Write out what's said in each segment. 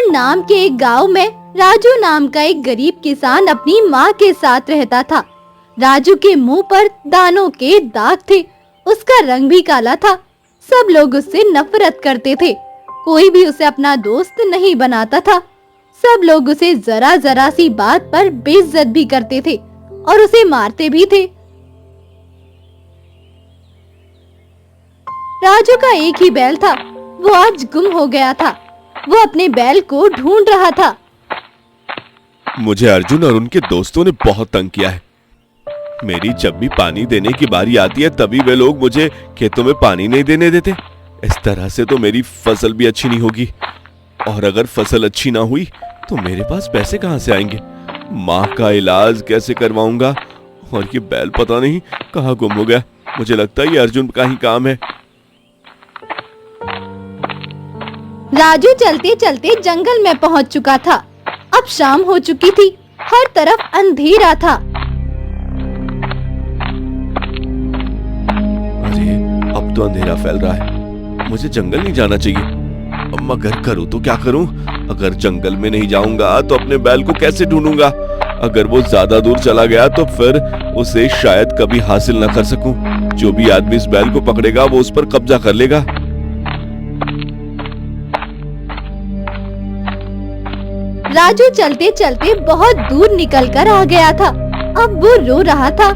दुखीन नाम के एक गांव में राजू नाम का एक गरीब किसान अपनी माँ के साथ रहता था। राजू के मुंह पर दानों के दाग थे, उसका रंग भी काला था। सब लोग उससे नफरत करते थे, कोई भी उसे अपना दोस्त नहीं बनाता था। सब लोग उसे जरा जरा सी बात पर बेइज्जत भी करते थे और उसे मारते भी थे। राजू का एक ही बैल था, वो आज गुम हो गया था। वो अपने बैल को ढूंढ रहा था। मुझे अर्जुन और उनके दोस्तों ने बहुत तंग किया है। मेरी जब भी पानी देने की बारी आती है तभी वे लोग मुझे खेतों में पानी नहीं देने देते। इस तरह से तो मेरी फसल भी अच्छी नहीं होगी, और अगर फसल अच्छी ना हुई तो मेरे पास पैसे कहां से आएंगे? माँ का इलाज कैसे करवाऊंगा? और ये बैल पता नहीं कहाँ गुम हो गया। मुझे लगता है ये अर्जुन का ही काम है। राजू चलते चलते जंगल में पहुंच चुका था। अब शाम हो चुकी थी, हर तरफ अंधेरा था। अरे अब तो अंधेरा फैल रहा है, मुझे जंगल नहीं जाना चाहिए। अब मगर करूं तो क्या करूं? अगर जंगल में नहीं जाऊंगा तो अपने बैल को कैसे ढूंढूंगा? अगर वो ज्यादा दूर चला गया तो फिर उसे शायद कभी हासिल न कर सकूं। जो भी आदमी इस बैल को पकड़ेगा वो उस पर कब्जा कर लेगा। राजू चलते चलते बहुत दूर निकलकर आ गया था। अब वो रो रहा था।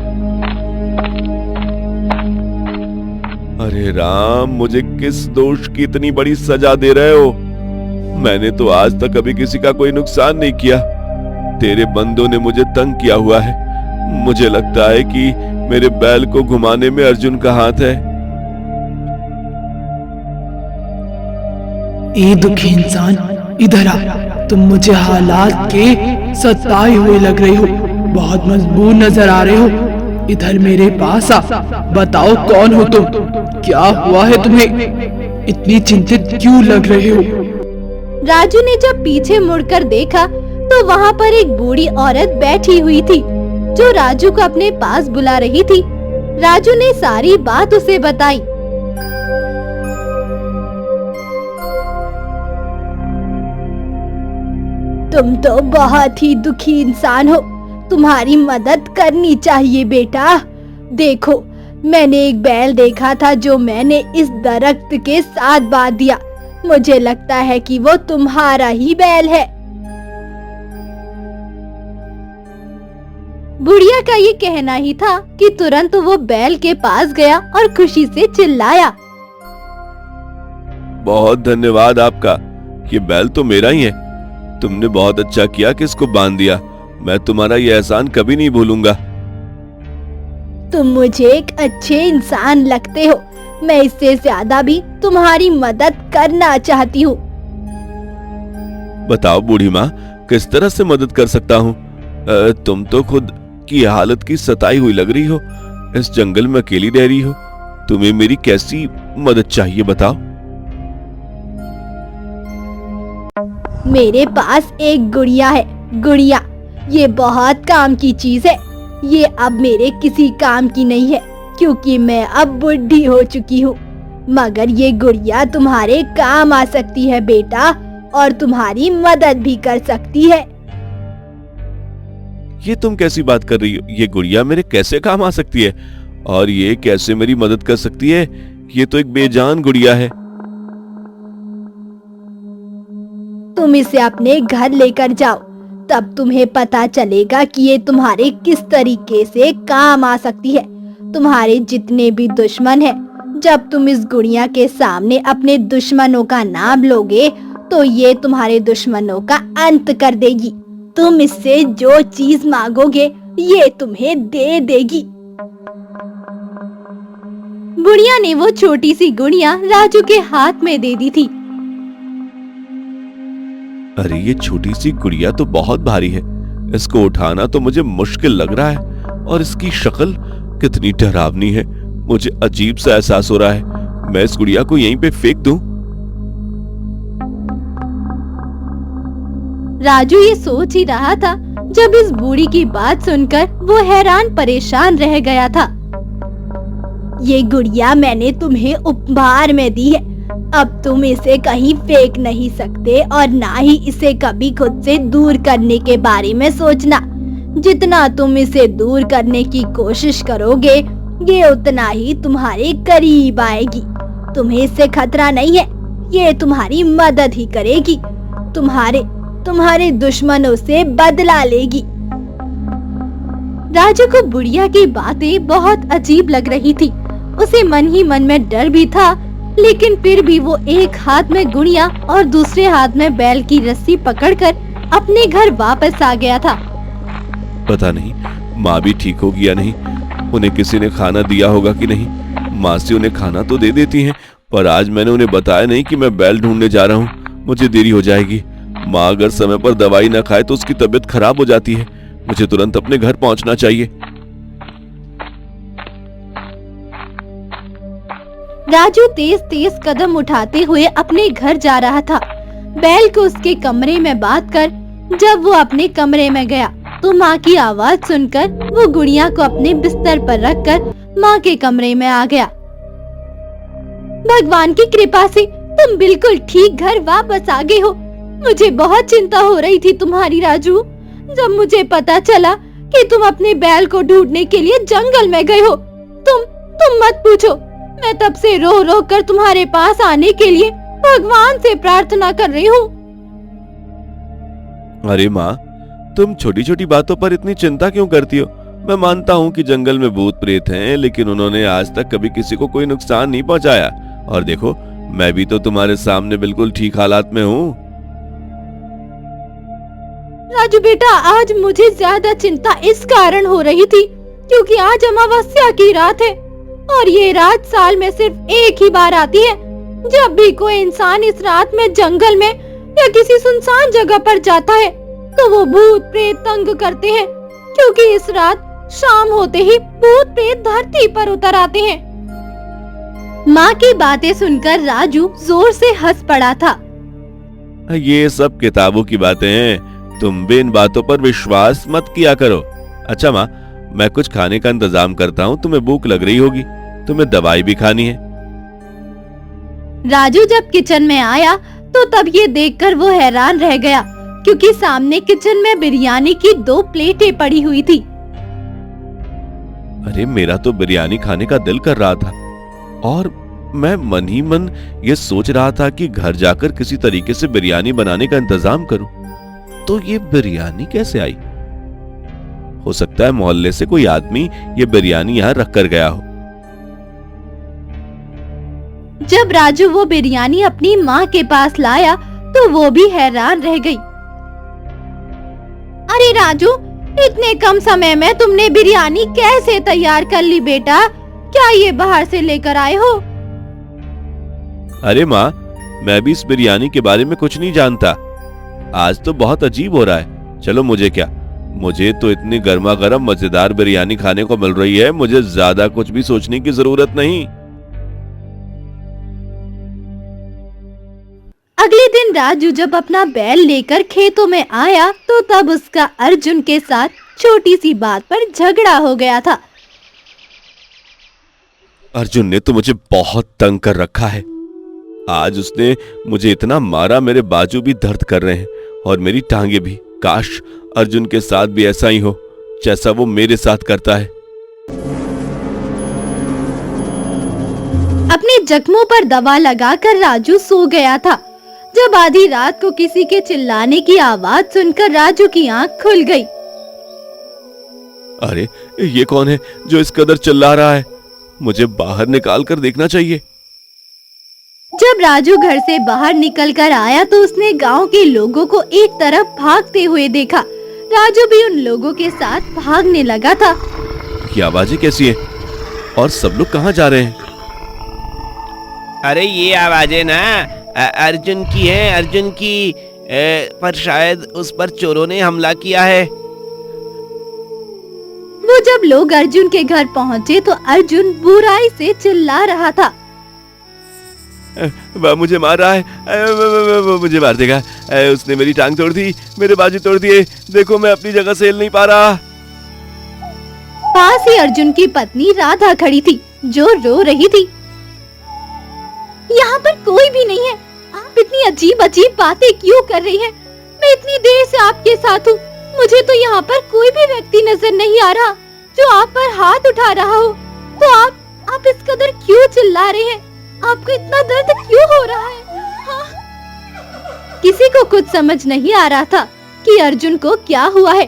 अरे राम, मुझे किस दोष की इतनी बड़ी सजा दे रहे हो? मैंने तो आज तक कभी किसी का कोई नुकसान नहीं किया। तेरे बंदों ने मुझे तंग किया हुआ है। मुझे लगता है कि मेरे बैल को घुमाने में अर्जुन का हाथ है। ए दुखी इंसान, इधर आ। तुम मुझे हालात के सताए हुए लग रहे हो, बहुत मजबूर नजर आ रहे हो। इधर मेरे पास आ, बताओ कौन हो तुम? क्या हुआ है तुम्हें? इतनी चिंतित क्यों लग रहे हो? राजू ने जब पीछे मुड़कर देखा तो वहाँ पर एक बूढ़ी औरत बैठी हुई थी जो राजू को अपने पास बुला रही थी। राजू ने सारी बात उसे बताई। तुम तो बहुत ही दुखी इंसान हो, तुम्हारी मदद करनी चाहिए बेटा। देखो, मैंने एक बैल देखा था जो मैंने इस दरख्त के साथ बांध दिया। मुझे लगता है कि वो तुम्हारा ही बैल है। बुढ़िया का ये कहना ही था कि तुरंत वो बैल के पास गया और खुशी से चिल्लाया, बहुत धन्यवाद आपका, ये बैल तो मेरा ही है। तुमने बहुत अच्छा किया कि इसको बांध दिया। मैं तुम्हारा ये एहसान कभी नहीं भूलूंगा। तुम मुझे एक अच्छे इंसान लगते हो। मैं इससे ज्यादा भी तुम्हारी मदद करना चाहती हूँ। बताओ बूढ़ी माँ, किस तरह से मदद कर सकता हूँ? तुम तो खुद की हालत की सताई हुई लग रही हो। इस जंगल में अकेली रह रही हो। तुम्हें मेरी कैसी मदद चाहिए, बताओ। मेरे पास एक गुड़िया है। गुड़िया, ये बहुत काम की चीज है। ये अब मेरे किसी काम की नहीं है क्योंकि मैं अब बुढ़ी हो चुकी हूँ। मगर ये गुड़िया तुम्हारे काम आ सकती है बेटा, और तुम्हारी मदद भी कर सकती है। ये तुम कैसी बात कर रही हो? ये गुड़िया मेरे कैसे काम आ सकती है? और ये कैसे मेरी मदद कर सकती है? ये तो एक बेजान गुड़िया है। तुम इसे अपने घर लेकर जाओ, तब तुम्हें पता चलेगा कि ये तुम्हारे किस तरीके से काम आ सकती है। तुम्हारे जितने भी दुश्मन हैं, जब तुम इस गुड़िया के सामने अपने दुश्मनों का नाम लोगे तो ये तुम्हारे दुश्मनों का अंत कर देगी। तुम इससे जो चीज मांगोगे ये तुम्हें दे देगी। बुढ़िया ने वो छोटी सी गुड़िया राजू के हाथ में दे दी थी। अरे ये छोटी सी गुड़िया तो बहुत भारी है। इसको उठाना तो मुझे मुश्किल लग रहा है। और इसकी शक्ल कितनी डरावनी है। मुझे अजीब सा एहसास हो रहा है। मैं इस गुड़िया को यहीं पे फेंक दूं? राजू ये सोच ही रहा था जब इस बूढ़ी की बात सुनकर वो हैरान परेशान रह गया था। ये गुड़िया मैंने तुम्हें उपहार में दी है। अब तुम इसे कहीं फेंक नहीं सकते और ना ही इसे कभी खुद से दूर करने के बारे में सोचना। जितना तुम इसे दूर करने की कोशिश करोगे, ये उतना ही तुम्हारे करीब आएगी। तुम्हें इससे खतरा नहीं है, ये तुम्हारी मदद ही करेगी, तुम्हारे दुश्मनों से बदला लेगी। राजू को बुढ़िया की बातें बहुत अजीब लग रही थी। उसे मन ही मन में डर भी था, लेकिन फिर भी वो एक हाथ में गुड़िया और दूसरे हाथ में बैल की रस्सी पकड़कर अपने घर वापस आ गया था। पता नहीं माँ भी ठीक होगी या नहीं, उन्हें किसी ने खाना दिया होगा कि नहीं। माँ से उन्हें खाना तो दे देती हैं, पर आज मैंने उन्हें बताया नहीं कि मैं बैल ढूंढने जा रहा हूँ। मुझे देरी हो जाएगी। माँ अगर समय पर दवाई न खाए तो उसकी तबीयत खराब हो जाती है। मुझे तुरंत अपने घर पहुंचना चाहिए। राजू तेज तेज कदम उठाते हुए अपने घर जा रहा था। बैल को उसके कमरे में बांध कर जब वो अपने कमरे में गया तो माँ की आवाज सुनकर वो गुड़िया को अपने बिस्तर पर रखकर माँ के कमरे में आ गया। भगवान की कृपा से तुम बिल्कुल ठीक घर वापस आ गए हो। मुझे बहुत चिंता हो रही थी तुम्हारी राजू। जब मुझे पता चला कि तुम अपने बैल को ढूंढने के लिए जंगल में गए हो, तुम मत पूछो, मैं तब से रो रो कर तुम्हारे पास आने के लिए भगवान से प्रार्थना कर रही हूँ। अरे माँ, तुम छोटी छोटी बातों पर इतनी चिंता क्यों करती हो? मैं मानता हूँ कि जंगल में भूत प्रेत हैं, लेकिन उन्होंने आज तक कभी किसी को कोई नुकसान नहीं पहुँचाया। और देखो, मैं भी तो तुम्हारे सामने बिल्कुल ठीक हालात में हूँ। राजू बेटा, आज मुझे ज्यादा चिंता इस कारण हो रही थी क्योंकि आज अमावस्या की रात है और ये रात साल में सिर्फ एक ही बार आती है। जब भी कोई इंसान इस रात में जंगल में या किसी सुनसान जगह पर जाता है तो वो भूत प्रेत तंग करते हैं, क्योंकि इस रात शाम होते ही भूत प्रेत धरती पर उतर आते हैं। माँ की बातें सुनकर राजू जोर से हंस पड़ा था। ये सब किताबों की बातें हैं, तुम भी इन बातों पर विश्वास मत किया करो। अच्छा माँ, मैं कुछ खाने का इंतजाम करता हूँ, तुम्हें भूख लग रही होगी, तुम्हें दवाई भी खानी है। राजू जब किचन में आया तो तब ये देखकर वो हैरान रह गया, क्योंकि सामने किचन में बिरयानी की 2 प्लेटें पड़ी हुई थी। अरे, मेरा तो बिरयानी खाने का दिल कर रहा था और मैं मन ही मन ये सोच रहा था कि घर जाकर किसी तरीके से बिरयानी बनाने का इंतजाम करूं। तो ये बिरयानी कैसे आई? हो सकता है मोहल्ले से कोई आदमी ये बिरयानी यहाँ रख कर गया हो। जब राजू वो बिरयानी अपनी माँ के पास लाया तो वो भी हैरान रह गई। अरे राजू, इतने कम समय में तुमने बिरयानी कैसे तैयार कर ली बेटा? क्या ये बाहर से लेकर आए हो? अरे माँ, मैं भी इस बिरयानी के बारे में कुछ नहीं जानता। आज तो बहुत अजीब हो रहा है। चलो, मुझे क्या, मुझे तो इतनी गर्मा गर्म मजेदार बिरयानी खाने को मिल रही है, मुझे ज्यादा कुछ भी सोचने की जरूरत नहीं। अगले दिन राजू जब अपना बैल लेकर खेतों में आया तो तब उसका अर्जुन के साथ छोटी सी बात पर झगड़ा हो गया था। अर्जुन ने तो मुझे बहुत तंग कर रखा है। आज उसने मुझे इतना मारा, मेरे बाजू भी दर्द कर रहे हैं और मेरी टांगे भी। काश अर्जुन के साथ भी ऐसा ही हो जैसा वो मेरे साथ करता है। अपने जख्मों पर दवा लगाकर राजू सो गया था। जब आधी रात को किसी के चिल्लाने की आवाज सुनकर राजू की आंख खुल गई। अरे, ये कौन है जो इस कदर चिल्ला रहा है? मुझे बाहर निकाल कर देखना चाहिए। जब राजू घर से बाहर निकलकर आया तो उसने गांव के लोगों को एक तरफ भागते हुए देखा। राजू भी उन लोगों के साथ भागने लगा था। ये आवाजें कैसी हैं? और सब लोग कहाँ जा रहे हैं? अरे, ये आवाजें ना अर्जुन की है, अर्जुन की। पर शायद उस पर चोरों ने हमला किया है। वो जब लोग अर्जुन के घर पहुँचे तो अर्जुन बुराई से चिल्ला रहा था। वह मुझे मार रहा है, वो मुझे मार देगा। उसने मेरी टांग तोड़ दी, मेरे बाजू तोड़ दिए। देखो, मैं अपनी जगह से हिल नहीं पा रहा। पास ही अर्जुन की पत्नी राधा खड़ी थी जो रो रही थी। यहाँ पर कोई भी नहीं है। आप इतनी अजीब अजीब बातें क्यों कर रही हैं? मैं इतनी देर से आपके साथ हूँ, मुझे तो यहाँ पर कोई भी व्यक्ति नजर नहीं आ रहा जो आप पर हाथ उठा रहा हो। तो आप इस कदर क्यों चिल्ला रहे हैं? आपको इतना दर्द क्यों हो रहा है? हाँ? किसी को कुछ समझ नहीं आ रहा था कि अर्जुन को क्या हुआ है।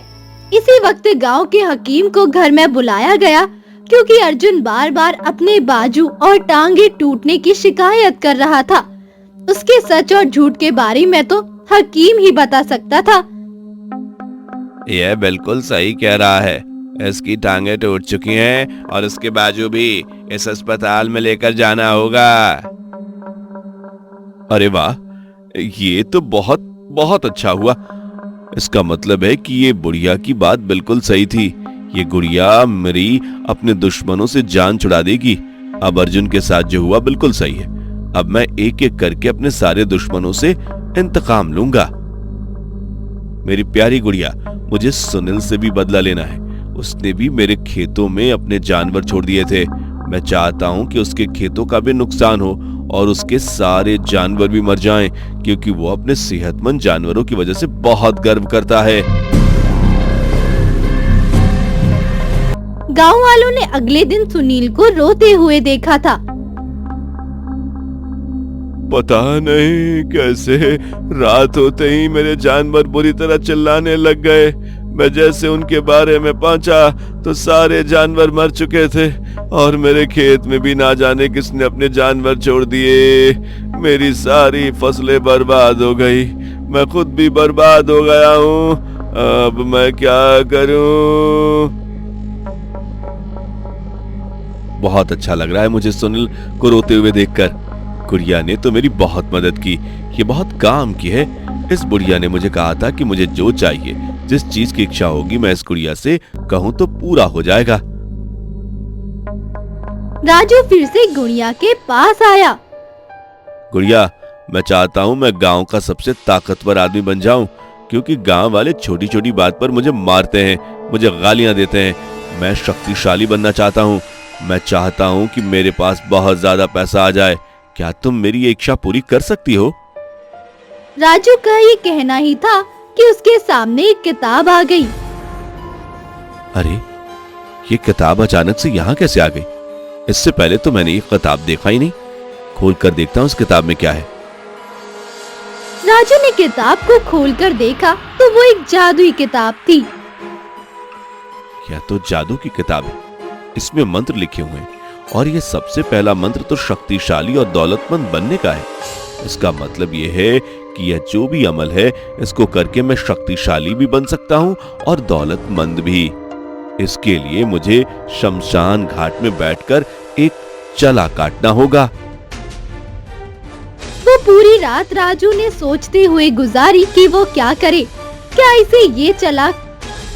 इसी वक्त गांव के हकीम को घर में बुलाया गया, क्योंकि अर्जुन बार बार अपने बाजू और टांगे टूटने की शिकायत कर रहा था। उसके सच और झूठ के बारे में तो हकीम ही बता सकता था। यह बिल्कुल सही कह रहा है। इसकी टांगे टूट चुकी हैं और उसके बाजू भी। इस अस्पताल में लेकर जाना होगा। अरे वाह, ये तो बहुत बहुत अच्छा हुआ। इसका मतलब है कि ये बुढ़िया की बात बिल्कुल सही थी। ये गुड़िया मेरी अपने दुश्मनों से जान छुड़ा देगी। अब अर्जुन के साथ जो हुआ बिल्कुल सही है। अब मैं एक एक करके अपने सारे दुश्मनों से इंतकाम लूंगा। मेरी प्यारी गुड़िया, मुझे सुनील से भी बदला लेना है। उसने भी मेरे खेतों में अपने जानवर छोड़ दिए थे। मैं चाहता हूं कि उसके खेतों का भी नुकसान हो और उसके सारे जानवर भी मर जाएं, क्योंकि वो अपने सेहतमंद जानवरों की वजह से बहुत गर्व करता है। गांव वालों ने अगले दिन सुनील को रोते हुए देखा था। पता नहीं कैसे रात होते ही मेरे जानवर बुरी तरह चिल्लाने लग गए। मैं जैसे उनके बारे में पहुंचा तो सारे जानवर मर चुके थे और मेरे खेत में भी ना जाने किसने अपने जानवर छोड़ दिए। मेरी सारी फसलें बर्बाद हो गई। मैं खुद भी बर्बाद हो गया हूँ। अब मैं क्या करूँ? बहुत अच्छा लग रहा है मुझे सुनील को रोते हुए देखकर। गुड़िया ने तो मेरी बहुत मदद की। ये बहुत काम की है। इस बुढ़िया ने मुझे कहा था कि मुझे जो चाहिए, जिस चीज की इच्छा होगी, मैं इस गुड़िया से कहूँ तो पूरा हो जाएगा। राजू फिर से गुड़िया के पास आया। गुड़िया, मैं चाहता हूँ मैं गांव का सबसे ताकतवर आदमी बन जाऊं, क्योंकि गांव वाले छोटी छोटी बात पर मुझे मारते हैं, मुझे गालियां देते हैं। मैं शक्तिशाली बनना चाहता हूँ। मैं चाहता हूँ कि मेरे पास बहुत ज्यादा पैसा आ जाए। क्या तुम मेरी ये इच्छा पूरी कर सकती हो? राजू का ये कहना ही था कि उसके सामने एक किताब आ गई। अरे, ये किताब अचानक से यहाँ कैसे आ गई? इससे पहले तो मैंने ये किताब देखा ही नहीं। खोल कर देखता हूँ इस किताब में क्या है। राजू ने किताब को खोलकर देखा तो वो एक जादुई किताब थी। यह तो जादू की किताब है। इसमें मंत्र लिखे हुए हैं और ये सबसे पहला मंत्र तो शक्तिशाली और दौलतमंद बनने का है। इसका मतलब ये है कि यह जो भी अमल है, इसको करके मैं शक्तिशाली भी बन सकता हूँ और दौलतमंद भी। इसके लिए मुझे शमशान घाट में बैठकर एक चला काटना होगा। वो पूरी रात राजू ने सोचते हुए गुजारी कि वो क्या करे। क्या इसे ये चला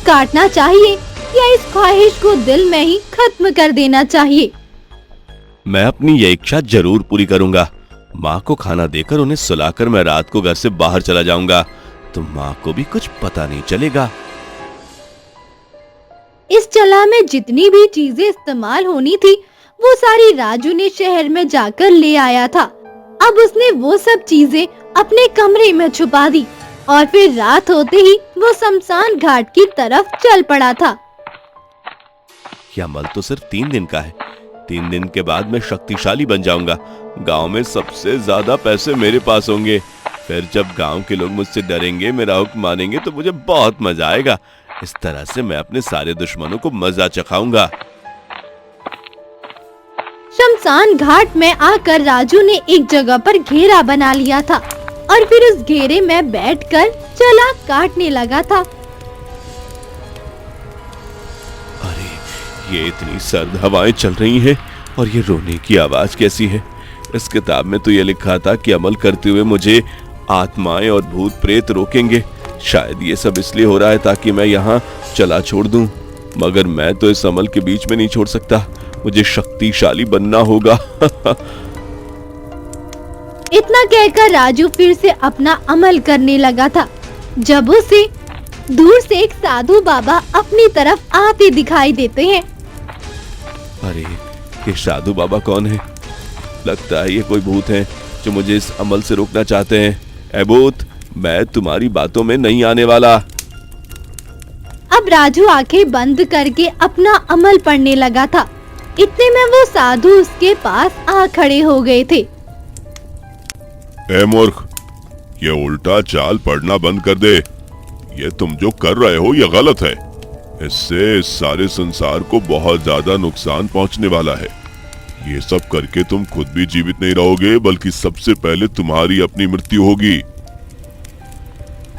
काटना चाहिए या इस ख्वाहिश को दिल में ही खत्म कर देना चाहिए? मैं अपनी यह इच्छा जरूर पूरी करूंगा। माँ को खाना देकर उन्हें सुलाकर मैं रात को घर से बाहर चला जाऊंगा, तो माँ को भी कुछ पता नहीं चलेगा। इस चला में जितनी भी चीजें इस्तेमाल होनी थी, वो सारी राजू ने शहर में जाकर ले आया था। अब उसने वो सब चीजें अपने कमरे में छुपा दी और फिर रात होते ही वो शमशान घाट की तरफ चल पड़ा था। यह अमल तो सिर्फ 3 दिन का है। 3 दिन के बाद मैं शक्तिशाली बन जाऊंगा। गांव में सबसे ज्यादा पैसे मेरे पास होंगे। फिर जब गांव के लोग मुझसे डरेंगे, मेरा हुक्म मानेंगे, तो मुझे बहुत मजा आएगा। इस तरह से मैं अपने सारे दुश्मनों को मजा चखाऊंगा। शमशान घाट में आकर राजू ने एक जगह पर घेरा बना लिया था और फिर उस घेरे में बैठकर चला काटने लगा था। अरे, ये इतनी सर्द हवाएं चल रही हैं और ये रोने की आवाज कैसी है? इस किताब में तो ये लिखा था कि अमल करते हुए मुझे आत्माएं और भूत प्रेत रोकेंगे। शायद ये सब इसलिए हो रहा है ताकि मैं यहाँ चला छोड़ दूं, मगर मैं तो इस अमल के बीच में नहीं छोड़ सकता। मुझे शक्तिशाली बनना होगा। इतना कहकर राजू फिर से अपना अमल करने लगा था, जब उसे दूर से एक साधु बाबा अपनी तरफ आते दिखाई देते हैं। अरे, ये साधु बाबा कौन है? लगता है ये कोई भूत हैं जो मुझे इस अमल से रोकना चाहते हैं। ऐ भूत, मैं तुम्हारी बातों में नहीं आने वाला। अब राजू आंखें बंद करके अपना अमल पढ़ने लगा था। इतने में वो साधु उसके पास आ खड़े हो गए थे। ए मूर्ख, ये उल्टा चाल पढ़ना बंद कर दे। ये तुम जो कर रहे हो ये गलत है। इससे इस सारे संसार को बहुत ज्यादा नुकसान पहुंचने वाला है। ये सब करके तुम खुद भी जीवित नहीं रहोगे, बल्कि सबसे पहले तुम्हारी अपनी मृत्यु होगी।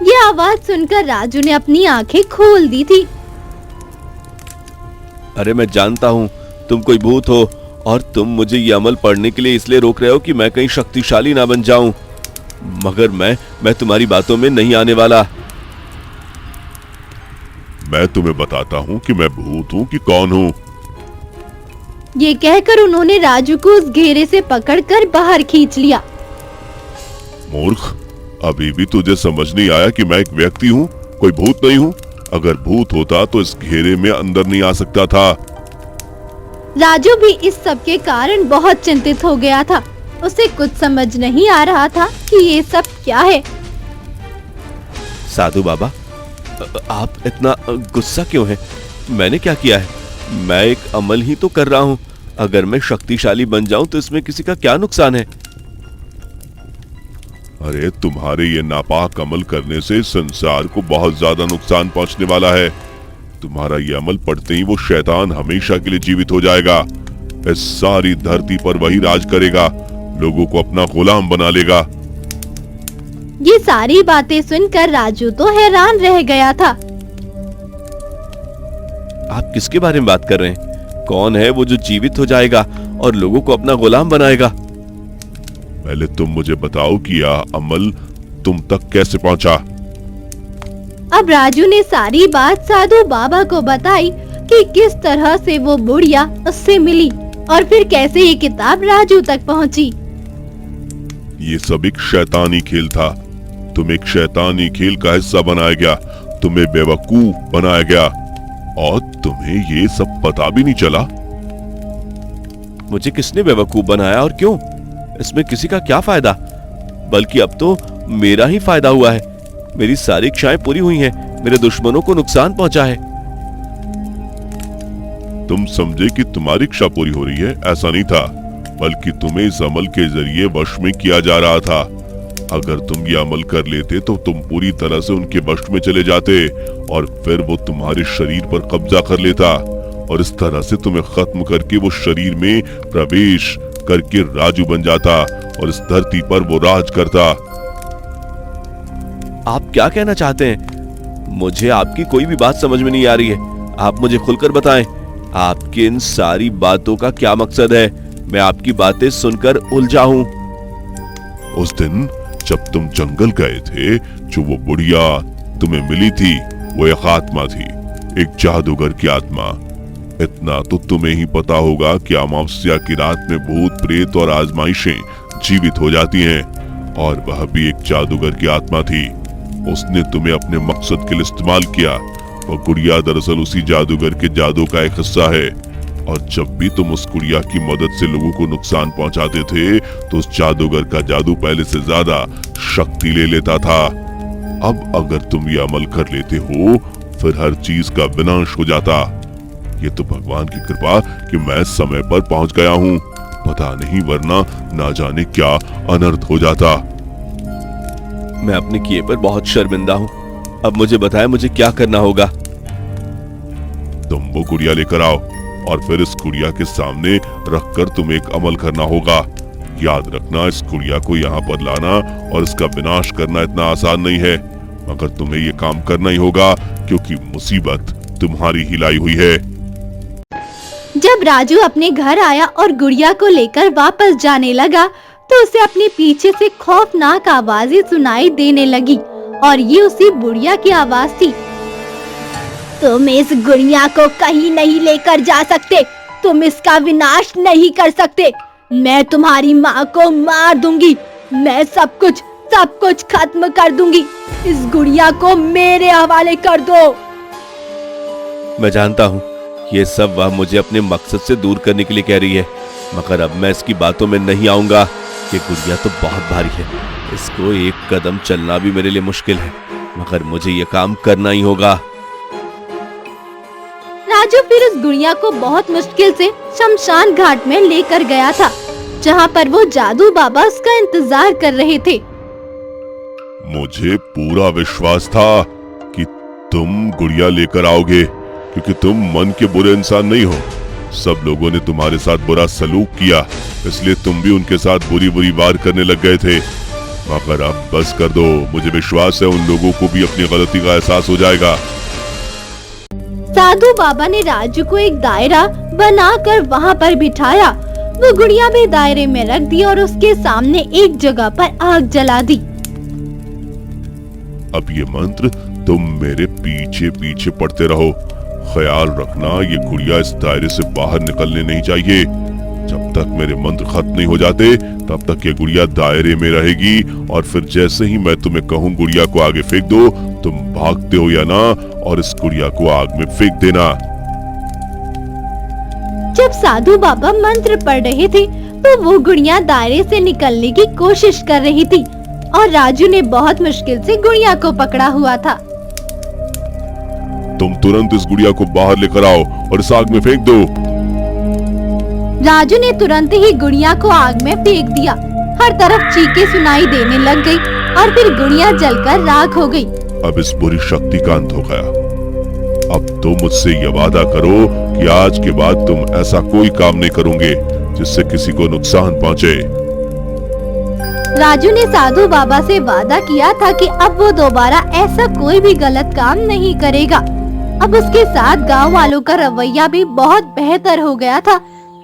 ये आवाज सुनकर राजू ने अपनी आंखें खोल दी थी। अरे मैं जानता हूँ तुम कोई भूत हो और तुम मुझे ये अमल पढ़ने के लिए इसलिए रोक रहे हो कि मैं कहीं शक्तिशाली ना बन जाऊं, मगर मैं तुम्हारी बातों में नहीं आने वाला। मैं तुम्हें बताता हूँ कि मैं भूत हूँ कि कौन हूँ। ये कहकर उन्होंने राजू को उस घेरे से पकड़कर बाहर खींच लिया। मूर्ख, अभी भी तुझे समझ नहीं आया कि मैं एक व्यक्ति हूँ, कोई भूत नहीं हूँ। अगर भूत होता तो इस घेरे में अंदर नहीं आ सकता था। राजू भी इस सब के कारण बहुत चिंतित हो गया था। उसे कुछ समझ नहीं आ रहा था कि ये सब क्या है। साधु बाबा, आप इतना गुस्सा क्यों हैं? मैंने क्या किया है? मैं एक अमल ही तो कर रहा हूँ। अगर मैं शक्तिशाली बन जाऊं तो इसमें किसी का क्या नुकसान है? अरे तुम्हारे ये नापाक अमल करने से संसार को बहुत ज्यादा नुकसान पहुंचने वाला है। तुम्हारा ये अमल पढ़ते ही वो शैतान हमेशा के लिए जीवित हो जाएगा। इस सारी धरती पर वही राज करेगा, लोगों को अपना गुलाम बना लेगा। ये सारी बातें सुनकर राजू तो हैरान रह गया था। आप किसके बारे में बात कर रहे हैं? कौन है वो जो जीवित हो जाएगा और लोगों को अपना गुलाम बनाएगा? पहले तुम मुझे बताओ कि यह अमल तुम तक कैसे पहुंचा। अब राजू ने सारी बात साधु बाबा को बताई कि किस तरह से वो बुढ़िया उससे मिली और फिर कैसे ये किताब राजू तक पहुंची। ये सब एक शैतानी खेल था। तुम एक शैतानी खेल का हिस्सा बनाया गया, तुम्हें बेवकूफ बनाया गया और तुम्हें ये सब पता भी नहीं चला। मुझे किसने बेवकूफ बनाया और क्यों? इसमें किसी का क्या फायदा? बल्कि अब तो मेरा ही फायदा हुआ है। मेरी सारी इच्छाएं पूरी हुई हैं, मेरे दुश्मनों को नुकसान पहुंचा है। तुम समझे कि तुम्हारी इच्छा पूरी हो रही है, ऐसा नहीं था, बल्कि तुम्हें इस अमल के जरिए वश में किया जा रहा था। अगर तुम ये अमल कर लेते तो तुम पूरी तरह से उनके वश में चले जाते और फिर वो तुम्हारे शरीर पर कब्जा कर लेता और इस तरह से तुम्हें खत्म करके वो शरीर में प्रवेश करके राजू बन जाता और इस धरती पर वो राज करता। आप क्या कहना चाहते हैं? मुझे आपकी कोई भी बात समझ में नहीं आ रही है। आप मुझे खुलकर बताएं, आपकी इन सारी बातों का क्या मकसद है? मैं आपकी बातें सुनकर उलझा हूं। उस दिन जब तुम जंगल गए थे, जो वो बुढ़िया तुम्हें मिली थी वो एक आत्मा थी, एक जादूगर की आत्मा। इतना तो तुम्हें ही पता होगा कि अमावस्या की रात में भूत प्रेत और आजमाइशें जीवित हो जाती हैं, और वह भी एक जादूगर की आत्मा थी। उसने तुम्हें अपने मकसद के लिए इस्तेमाल किया। वह गुड़िया दरअसल उसी जादूगर के जादू का एक हिस्सा है, और जब भी तुम उस गुड़िया की मदद से लोगों को नुकसान पहुंचाते थे तो उस जादूगर का जादू पहले से ज्यादा शक्ति ले लेता था। अब अगर तुम ये अमल कर लेते हो फिर हर चीज का विनाश हो जाता। ये तो भगवान की कृपा कि मैं समय पर पहुंच गया हूँ, पता नहीं वरना ना जाने क्या अनर्थ हो जाता। मैं अपने किए पर बहुत शर्मिंदा हूँ। अब मुझे बताएं, मुझे क्या करना होगा? तुम वो गुड़िया लेकर आओ और फिर इस गुड़िया के सामने रखकर तुम्हें एक अमल करना होगा। याद रखना, इस गुड़िया को यहाँ पर लाना और इसका विनाश करना इतना आसान नहीं है, मगर तुम्हें ये काम करना ही होगा क्योंकि मुसीबत तुम्हारी ही लाई हुई है। जब राजू अपने घर आया और गुड़िया को लेकर वापस जाने लगा तो उसे अपने पीछे से खौफनाक आवाजें सुनाई देने लगी, और ये उसी बुढ़िया की आवाज थी। तुम इस गुड़िया को कहीं नहीं लेकर जा सकते, तुम इसका विनाश नहीं कर सकते। मैं तुम्हारी माँ को मार दूंगी, मैं सब कुछ खत्म कर दूंगी। इस गुड़िया को मेरे हवाले कर दो। मैं जानता हूँ ये सब वह मुझे अपने मकसद से दूर करने के लिए कह रही है, मगर अब मैं इसकी बातों में नहीं आऊंगा। ये गुड़िया तो बहुत भारी है, इसको एक कदम चलना भी मेरे लिए मुश्किल है, मगर मुझे ये काम करना ही होगा। राजू फिर उस गुड़िया को बहुत मुश्किल से शमशान घाट में लेकर गया था, जहाँ पर वो जादू बाबा उसका इंतजार कर रहे थे। मुझे पूरा विश्वास था कि तुम गुड़िया लेकर आओगे, क्योंकि तुम मन के बुरे इंसान नहीं हो। सब लोगों ने तुम्हारे साथ बुरा सलूक किया, इसलिए तुम भी उनके साथ बुरी बुरी वार करने लग गए थे। मगर अब बस कर दो, मुझे विश्वास है उन लोगों को भी अपनी गलती का एहसास हो जाएगा। साधु बाबा ने राजू को एक दायरा बनाकर वहाँ पर बिठाया। वो गुड़िया भी दायरे में रख दी और उसके सामने एक जगह पर आग जला दी। अब ये मंत्र तुम मेरे पीछे पीछे पढ़ते रहो। ख्याल रखना ये गुड़िया इस दायरे से बाहर निकलने नहीं चाहिए। जब तक मेरे मंत्र खत्म नहीं हो जाते तब तक ये गुड़िया दायरे में रहेगी, और फिर जैसे ही मैं तुम्हें कहूँ गुड़िया को आगे फेंक दो, तुम भागते हो या ना, और इस गुड़िया को आग में फेंक देना। जब साधु बाबा मंत्र पढ़ रहे थे तो वो गुड़िया दायरे से निकलने की कोशिश कर रही थी और राजू ने बहुत मुश्किल से गुड़िया को पकड़ा हुआ था। तुम तुरंत इस गुड़िया को बाहर लेकर आओ और इस आग में फेंक दो। राजू ने तुरंत ही गुड़िया को आग में फेंक दिया। हर तरफ चीखें सुनाई देने लग गई और फिर गुड़िया जलकर राख हो गई। अब इस बुरी शक्ति का अंत हो गया। अब तुम मुझसे ये वादा करो कि आज के बाद तुम ऐसा कोई काम नहीं करोगे जिससे किसी को नुकसान पहुंचे। राजू ने साधु बाबा से वादा किया था कि अब वो दोबारा ऐसा कोई भी गलत काम नहीं करेगा। अब उसके साथ गांव वालों का रवैया भी बहुत बेहतर हो गया था,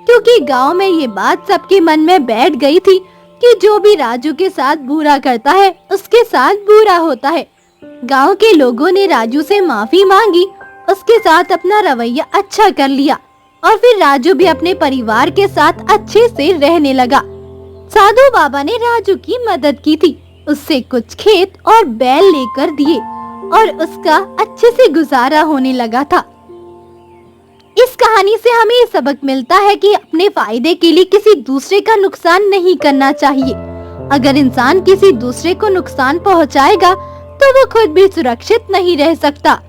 क्योंकि गांव में ये बात सबके मन में बैठ गई थी कि जो भी राजू के साथ बुरा करता है उसके साथ बुरा होता है। गांव के लोगों ने राजू से माफी मांगी, उसके साथ अपना रवैया अच्छा कर लिया और फिर राजू भी अपने परिवार के साथ अच्छे से रहने लगा। साधु बाबा ने राजू की मदद की थी, उससे कुछ खेत और बैल लेकर दिए और उसका अच्छे से गुजारा होने लगा था। इस कहानी से हमें ये सबक मिलता है कि अपने फायदे के लिए किसी दूसरे का नुकसान नहीं करना चाहिए। अगर इंसान किसी दूसरे को नुकसान पहुंचाएगा तो वो खुद भी सुरक्षित नहीं रह सकता।